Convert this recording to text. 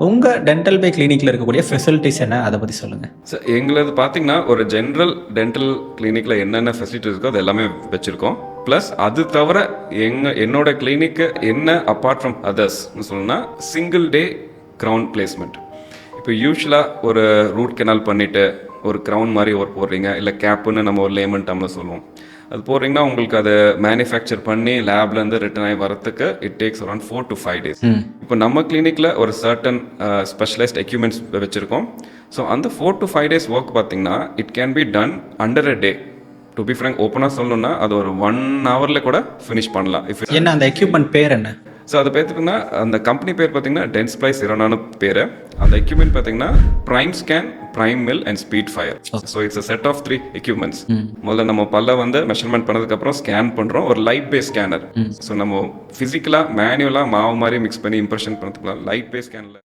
உங்கள் டென்டல் பே கிளினிக்கில் இருக்கக்கூடிய ஃபெசிலிட்டிஸ் என்ன, அதை பற்றி சொல்லுங்கள். ஸோ எங்களது பார்த்தீங்கன்னா ஒரு ஜென்ரல் டென்டல் கிளினிக்கில் என்னென்ன ஃபெசிலிட்டிஸ் இருக்கோ அது எல்லாமே வச்சுருக்கோம். ப்ளஸ் அது தவிர என்னோட கிளினிக்கு என்ன அப்பார்ட் ஃப்ரம் அதர்ஸ்னு சொல்லணும்னா சிங்கிள் டே க்ரௌன் பிளேஸ்மெண்ட். இப்போ யூஸ்வலாக ஒரு ரூட் கெனால் பண்ணிவிட்டு ஒரு க்ரௌன் மாதிரி ஒரு போடுறீங்க, இல்லை கேப்புன்னு நம்ம ஒரு லேமன் டம்மில் சொல்லுவோம். அது போடுறீங்கன்னா உங்களுக்கு அதை மேனுஃபேக்சர் பண்ணி லேப்லேருந்து ரிட்டர்ன் ஆகி வரத்துக்கு it takes around 4 to 5 days. இப்போ நம்ம கிளினிக்கில் ஒரு சர்டன் ஸ்பெஷலைஸ்ட் எக்யூப்மெண்ட்ஸ் வச்சுருக்கோம். ஸோ அந்த 4 to 5 days ஒர்க் பார்த்தீங்கன்னா it can be done under a day. To be frank ஓப்பனாக சொல்லணும்னா அது ஒரு 1 hourல கூட ஃபினிஷ் பண்ணலாம். என்ன அந்த எக்யூப்மெண்ட் பேர் என்ன? ஸோ அதை பார்த்தீங்கன்னா அந்த கம்பெனி பேர் பார்த்தீங்கன்னா டென்ஸ்ப்ளை சிரோனானு பேர். அந்த எக்யூப்மெண்ட் பார்த்தீங்கன்னா prime scan, prime mill and speed fire. So it's a set of 3 equipments. முதல்ல நம்ம பல்ல வந்து மெஷர்மெண்ட் பண்ணதுக்கப்புறம் ஸ்கேன் பண்ணுறோம், ஒரு லைட் பேஸ் ஸ்கேனர். ஸோ நம்ம ஃபிசிக்கலாக மேனுவலாக மாவு மாதிரி மிக்ஸ் பண்ணி இம்ப்ரெஷன் பண்ணுறதுக்குலாம் லைட் பேஸ் ஸ்கேனில்